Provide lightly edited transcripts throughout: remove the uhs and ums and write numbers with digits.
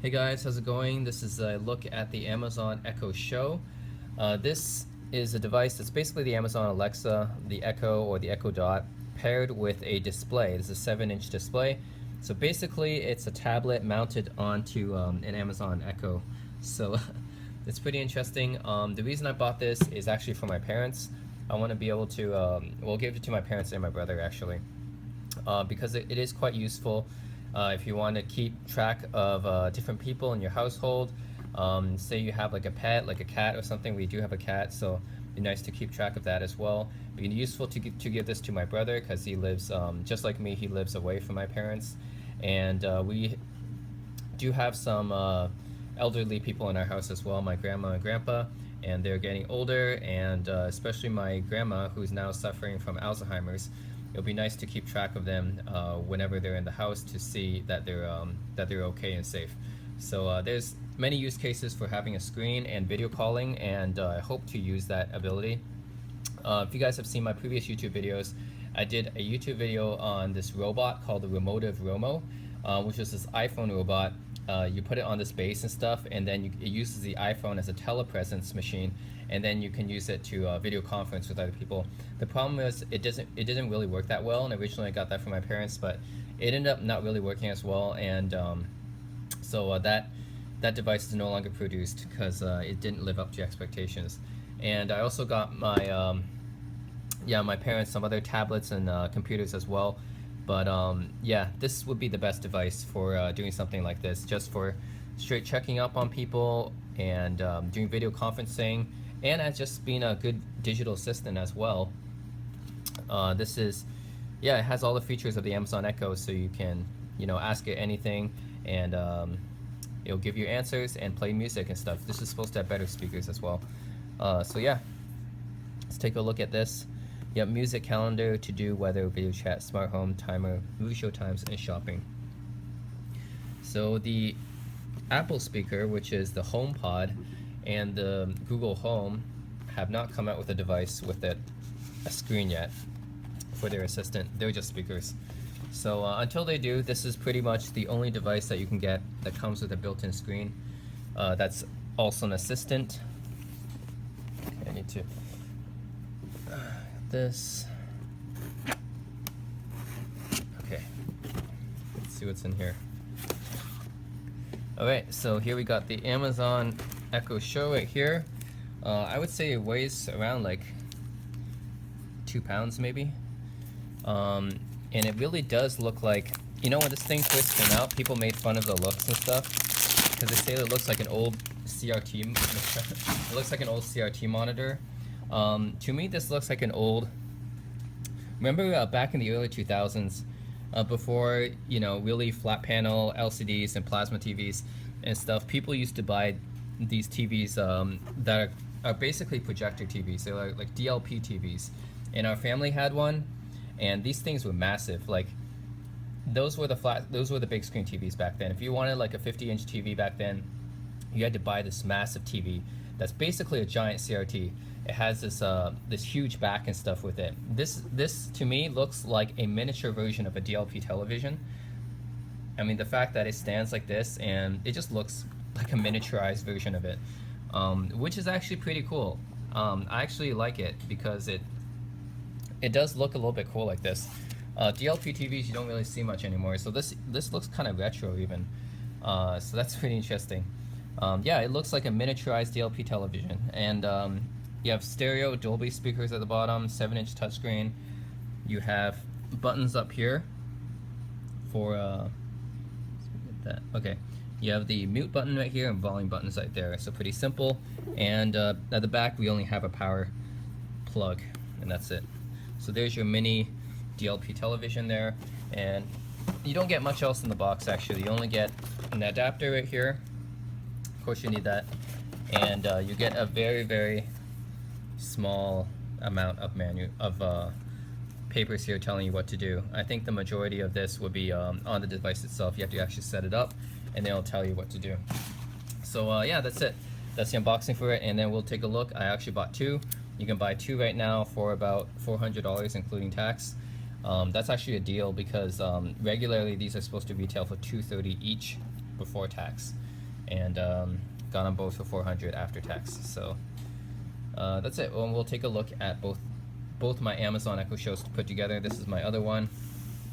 Hey guys, how's it going? This is a look at the Amazon Echo Show. This is a device that's basically the Amazon Alexa, the Echo or the Echo Dot, paired with a display. This is a 7-inch display. So basically it's a tablet mounted onto an Amazon Echo. So it's pretty interesting. The reason I bought this is actually for my parents. I want to be able to, well, give it to my parents and my brother actually, because it is quite useful. If you want to keep track of different people in your household, say you have like a pet, like a cat or something. We do have a cat, so it'd be nice to keep track of that as well. It'd be useful to give this to my brother because he lives, just like me, he lives away from my parents. And we do have some elderly people in our house as well, my grandma and grandpa, and they're getting older, and especially my grandma, who's now suffering from Alzheimer's. It'll be nice to keep track of them whenever they're in the house to see that they're okay and safe. So there's many use cases for having a screen and video calling, and I hope to use that ability. If you guys have seen my previous YouTube videos, I did a YouTube video on this robot called the Remotive Romo, which is this iPhone robot. You put it on this base and stuff, and then it uses the iPhone as a telepresence machine, and then you can use it to video conference with other people. The problem is it didn't really work that well, and originally I got that from my parents, but it ended up not really working as well, and so that device is no longer produced because it didn't live up to expectations. And I also got my my parents some other tablets and computers as well. But yeah, this would be the best device for doing something like this, just for straight checking up on people and doing video conferencing, and as just being a good digital assistant as well. This is, yeah, it has all the features of the Amazon Echo, so you can, ask it anything, and it'll give you answers and play music and stuff. This is supposed to have better speakers as well. So yeah, let's take a look at this. Yep, music, calendar, to-do, weather, video chat, smart home, timer, movie show times, and shopping. So the Apple speaker, which is the HomePod, and the Google Home have not come out with a device with a screen yet for their assistant. They're just speakers. So until they do, this is pretty much the only device that you can get that comes with a built-in screen. That's also an assistant. Okay, I need to this. Okay, let's see what's in here. Alright, so here we got the Amazon Echo Show right here. I would say it weighs around like 2 pounds maybe. And it really does look like, when this thing first came out, people made fun of the looks and stuff because they say it looks like an old CRT. It looks like an old CRT monitor. To me, this looks like an old. Remember back in the early 2000s, before really flat panel LCDs and plasma TVs and stuff, people used to buy these TVs that are basically projector TVs. They're like DLP TVs, and our family had one, and these things were massive. Like those were the big screen TVs back then. If you wanted like a 50-inch TV back then, you had to buy this massive TV that's basically a giant CRT. It has this huge back and stuff with it. This to me looks like a miniature version of a DLP television. I mean, the fact that it stands like this and it just looks like a miniaturized version of it, which is actually pretty cool. I actually like it because it does look a little bit cool like this. DLP TVs you don't really see much anymore, so this looks kind of retro even. So that's pretty interesting. Yeah, it looks like a miniaturized DLP television, and you have stereo Dolby speakers at the bottom, 7-inch touchscreen. You have buttons up here for that. Okay, you have the mute button right here and volume buttons right there. So pretty simple. And at the back we only have a power plug, and that's it. So there's your mini DLP television there, and you don't get much else in the box actually. You only get an adapter right here. Of course you need that, and you get a very, very small amount of papers here telling you what to do. I think the majority of this would be on the device itself. You have to actually set it up, and they'll tell you what to do. So yeah, that's it. That's the unboxing for it, and then we'll take a look. I actually bought 2. You can buy 2 right now for about $400 including tax. That's actually a deal because regularly these are supposed to retail for $230 each before tax. and got them both for 400 after tax. So that's it. Well, we'll take a look at both my Amazon Echo Shows put together. This is my other one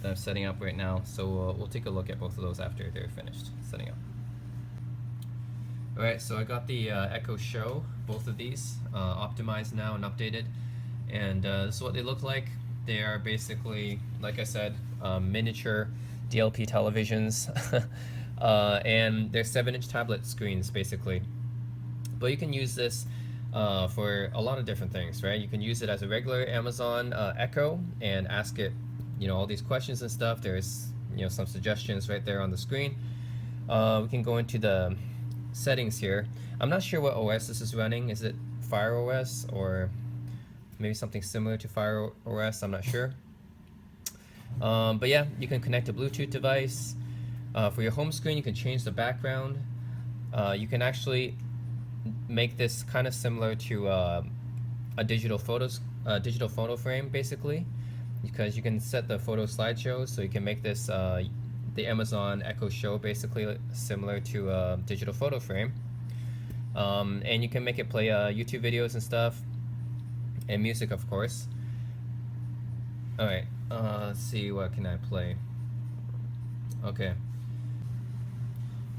that I'm setting up right now. So we'll take a look at both of those after they're finished setting up. Alright, so I got the Echo Show, both of these, optimized now and updated. And this is what they look like. They are basically, like I said, miniature DLP televisions. And they're 7-inch tablet screens, basically. But you can use this for a lot of different things, right? You can use it as a regular Amazon Echo and ask it, all these questions and stuff. There's, some suggestions right there on the screen. We can go into the settings here. I'm not sure what OS this is running. Is it Fire OS or maybe something similar to Fire OS? I'm not sure. But yeah, you can connect a Bluetooth device. For your home screen, you can change the background. You can actually make this kind of similar to a digital photo frame, basically, because you can set the photo slideshows. So you can make this the Amazon Echo Show basically similar to a digital photo frame, and you can make it play YouTube videos and stuff, and music, of course. Alright, let's see, what can I play? Okay.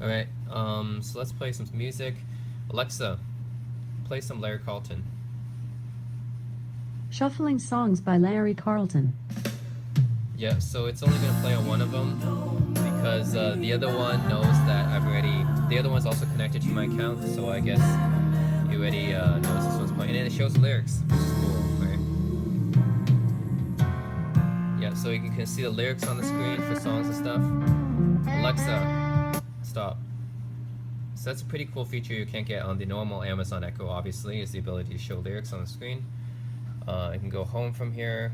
Alright, so let's play some music. Alexa, play some Larry Carlton. Shuffling songs by Larry Carlton. Yeah, so it's only going to play on one of them because the other one knows that the other one's also connected to my account, so I guess he already knows this one's playing. And it shows the lyrics, which is cool, right? Yeah, so you can see the lyrics on the screen for songs and stuff. Alexa, stop. So that's a pretty cool feature you can't get on the normal Amazon Echo, obviously, is the ability to show lyrics on the screen. I can go home from here.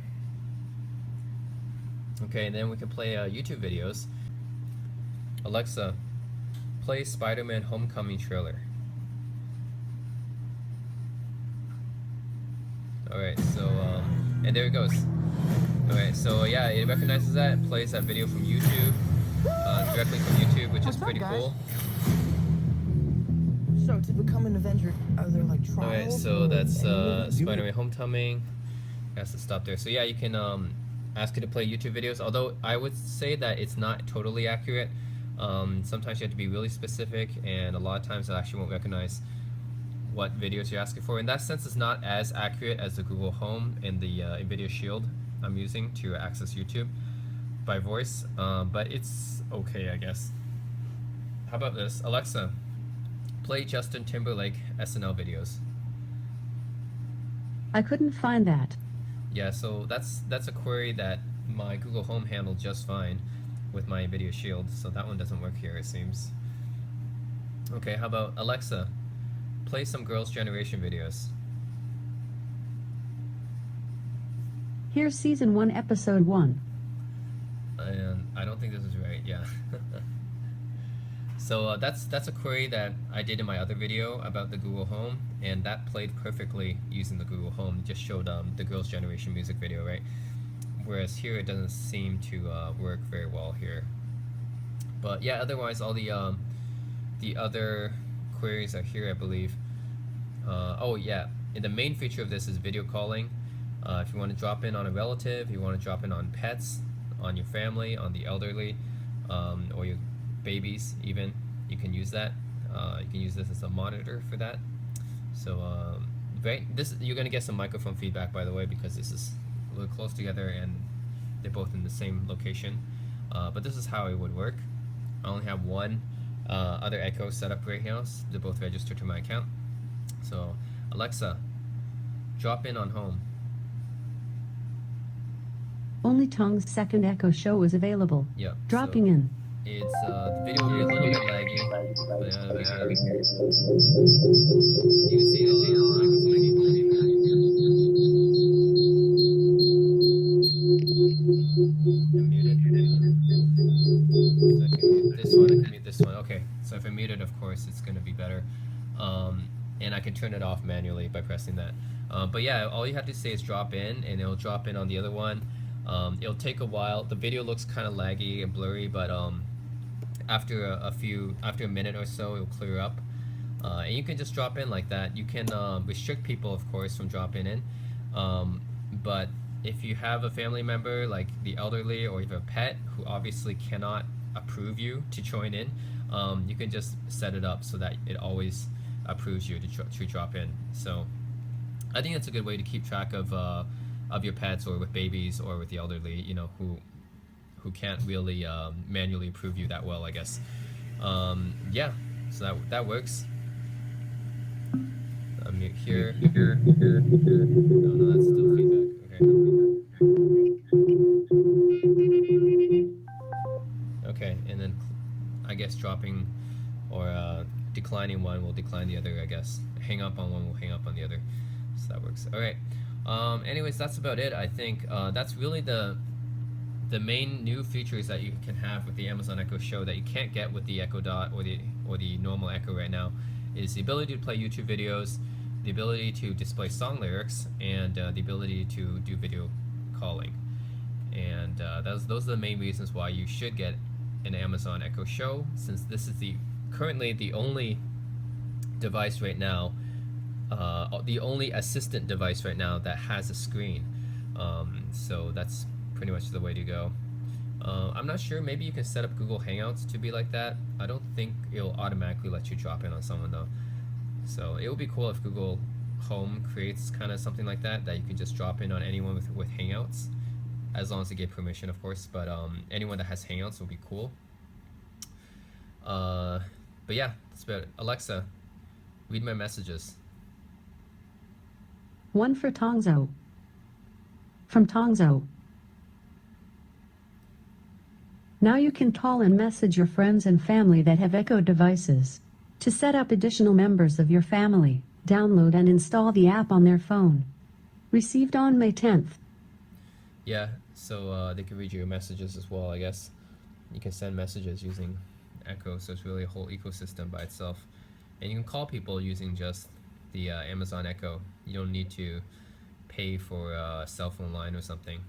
Okay, and then we can play YouTube videos. Alexa, play Spider-Man Homecoming trailer. Alright, so, and there it goes. Alright, so yeah, it recognizes that, it plays that video from YouTube, directly from YouTube, which is pretty cool. So, to become an Avenger, are there like trials? Alright, so that's Spider-Man Homecoming. Has to stop there. So yeah, you can ask it to play YouTube videos, although I would say that it's not totally accurate. Sometimes you have to be really specific, and a lot of times it actually won't recognize what videos you're asking for. In that sense, it's not as accurate as the Google Home and the NVIDIA Shield I'm using to access YouTube by voice, but it's okay, I guess. How about this? Alexa, play Justin Timberlake SNL videos. I couldn't find that. Yeah, so that's a query that my Google Home handled just fine with my NVIDIA Shield, so that one doesn't work here, it seems. Okay, how about Alexa, play some Girls' Generation videos. Here's Season 1, Episode 1. And I don't think this is right, yeah. So that's a query that I did in my other video about the Google Home, and that played perfectly using the Google Home. It just showed the Girls' Generation music video, right? Whereas here it doesn't seem to work very well here. But yeah, otherwise all the other queries are here, I believe. Oh yeah, and the main feature of this is video calling. If you want to drop in on a relative, you want to drop in on pets, on your family, on the elderly, or your babies even, you can use that. You can use this as a monitor for that. So right, you're gonna get some microphone feedback, by the way, because this is a little close together and they're both in the same location. But this is how it would work. I only have one other Echo set up right here. So they're both registered to my account. So Alexa, drop in on home. Only Tong's second Echo Show is available. Yep. Dropping in. It's the video will be a little bit laggy. But, you can see the microphone feedback. I'm muted. So I can mute this one, I can mute this one. Okay, so if I mute it, of course, it's going to be better. And I can turn it off manually by pressing that. But yeah, all you have to say is drop in, and it'll drop in on the other one. It'll take a while. The video looks kind of laggy and blurry, but after after a minute or so, it'll clear up. And you can just drop in like that. You can restrict people, of course, from dropping in. But if you have a family member like the elderly or you have a pet who obviously cannot approve you to join in, you can just set it up so that it always approves you to drop in. So I think that's a good way to keep track of your pets, or with babies, or with the elderly, you know, who can't really manually approve you that well, I guess. Yeah, so that works. Mute here. No, no, that's still feedback. Okay. Okay, and then I guess dropping or declining one will decline the other, I guess. Hang up on one will hang up on the other. So that works. All right. Anyways, that's about it. I think that's really the main new features that you can have with the Amazon Echo Show that you can't get with the Echo Dot or the normal Echo right now, is the ability to play YouTube videos, the ability to display song lyrics, and the ability to do video calling. And those are the main reasons why you should get an Amazon Echo Show, since this is currently the only device right now, the only assistant device right now that has a screen. So that's pretty much the way to go. I'm not sure, maybe you can set up Google Hangouts to be like that. I don't think it'll automatically let you drop in on someone though. So it would be cool if Google Home creates kind of something like that you can just drop in on anyone with Hangouts, as long as they get permission, of course. But anyone that has Hangouts will be cool. But yeah, that's about it. Alexa, read my messages. One for Tongzo. From Tongzo. Now you can call and message your friends and family that have Echo devices. To set up additional members of your family, download and install the app on their phone. Received on May 10th. Yeah, so they can read your messages as well, I guess. You can send messages using Echo, so it's really a whole ecosystem by itself. And you can call people using just the Amazon Echo. You don't need to pay for a cell phone line or something.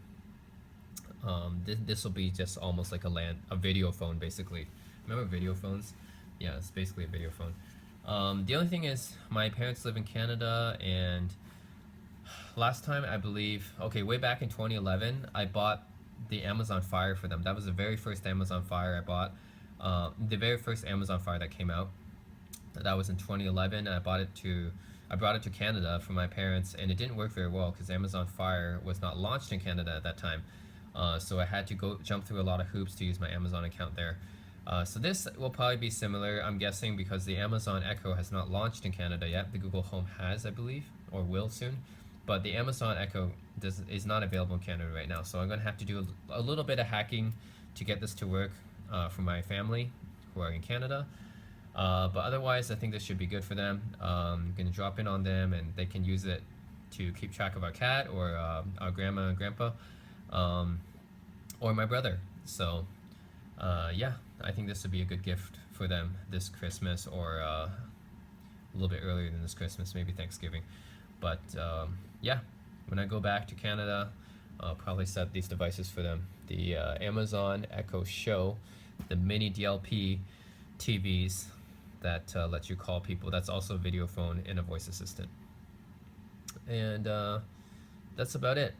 This will be just almost like a video phone, basically. Remember video phones? Yeah, it's basically a video phone. The only thing is, my parents live in Canada, and last time, I believe, way back in 2011, I bought the Amazon Fire for them. That was the very first Amazon Fire I bought. The very first Amazon Fire that came out. That was in 2011, and I brought it to Canada for my parents, and it didn't work very well because Amazon Fire was not launched in Canada at that time. So I had to jump through a lot of hoops to use my Amazon account there. So this will probably be similar, I'm guessing, because the Amazon Echo has not launched in Canada yet. The Google Home has, I believe, or will soon. But the Amazon Echo is not available in Canada right now. So I'm going to have to do a little bit of hacking to get this to work for my family who are in Canada. But otherwise, I think this should be good for them. I'm going to drop in on them, and they can use it to keep track of our cat, or our grandma and grandpa, or my brother. So yeah, I think this would be a good gift for them this Christmas, or a little bit earlier than this Christmas, maybe Thanksgiving. But yeah, when I go back to Canada, I'll probably set these devices for them. The Amazon Echo Show, the mini DLP TVs that lets you call people. That's also a video phone and a voice assistant. And that's about it.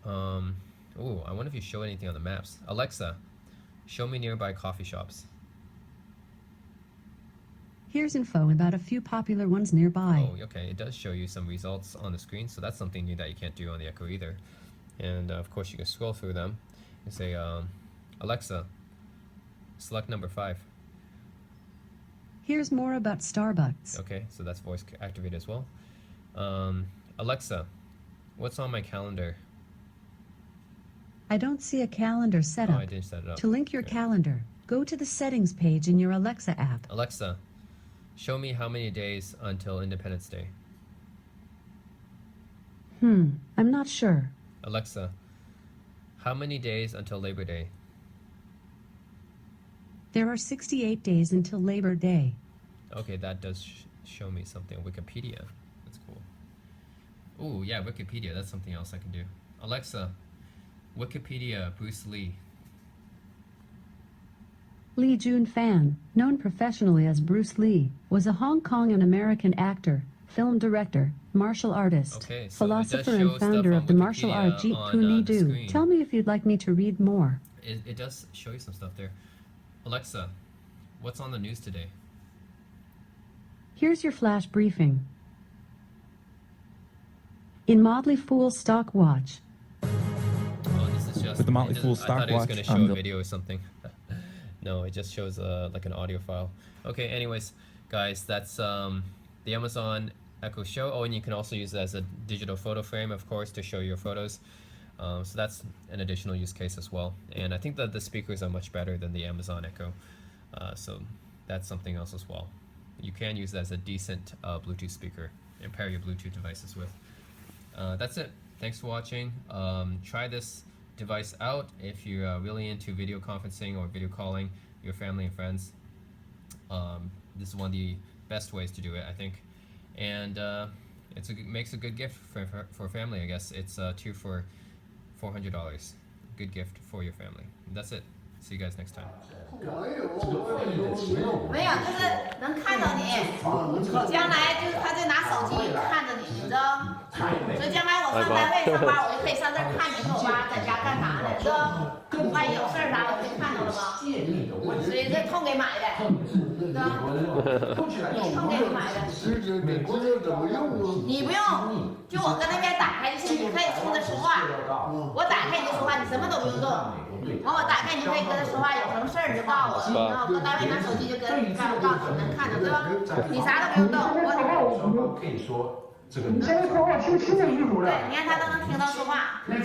Ooh, I wonder if you show anything on the maps. Alexa, show me nearby coffee shops. Here's info about a few popular ones nearby. Oh, okay, it does show you some results on the screen, so that's something new that you can't do on the Echo either. And of course, you can scroll through them and say, Alexa, select number 5. Here's more about Starbucks. Okay, so that's voice activated as well. Alexa, what's on my calendar? I don't see a calendar set up. Oh, I didn't set it up. To link your calendar, go to the settings page in your Alexa app. Alexa, show me how many days until Independence Day. I'm not sure. Alexa, how many days until Labor Day? There are 68 days until Labor Day. Okay, that does show me something. Wikipedia. That's cool. Ooh, yeah, Wikipedia. That's something else I can do. Alexa, Wikipedia, Bruce Lee. Lee Jun Fan, known professionally as Bruce Lee, was a Hong Kong and American actor, film director, martial artist, Okay, so it does philosopher show and founder stuff of on the martial art Wikipedia Jeet on, Kune Lee the Do. screen. Tell me if you'd like me to read more. It does show you some stuff there. Alexa, what's on the news today? Here's your flash briefing. In Motley Fool's stock watch, Oh, this is just. With the Motley it Fool doesn't- I thought it was stock going to watch, show a the- video or something. No, it just shows like an audio file. Okay, anyways, guys, that's the Amazon Echo Show. Oh, and you can also use it as a digital photo frame, of course, to show your photos. So that's an additional use case as well. And I think that the speakers are much better than the Amazon Echo. So that's something else as well. You can use it as a decent Bluetooth speaker and pair your Bluetooth devices with. That's it. Thanks for watching. Try this device out if you're really into video conferencing or video calling your family and friends. This is one of the best ways to do it, I think. And makes a good gift for family, I guess. It's 2 for $400. Good gift for your family. That's it. See you guys next time. 没有，就是能看到你，将来就是他就拿手机看着你，你知道？所以将来我上单位上班，我就可以上这儿看你和我妈在家干啥呢，你知道？万一有事儿啥，我可以看到了吧？所以这痛给买的，知道？痛给你买的。你不用，就我搁那边打开就行，你可以冲着说话，我打开你就说话，你什么都不用动。完我打开，你可以跟他说话，有什么事儿你就告诉我，然后搁单位拿手机就告诉你能看着，对吧？你啥都不用动，我可以说这个。对，你看他都能听到说话。对，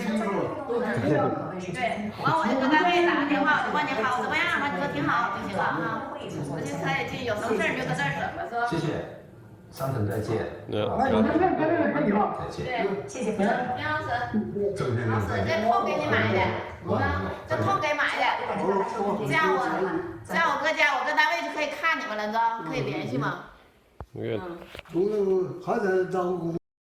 完我就搁单位打个电话，我就问你好怎么样，完你说挺好就行了哈。我就可以就有什么事儿你就搁这儿说吧，是吧？谢谢，商城再见。对，谢谢。林老师，这痛给你买的，这痛给买的，这样我搁家，我搁单位就可以看你们了，你知道？可以联系吗？Good. 还在当工。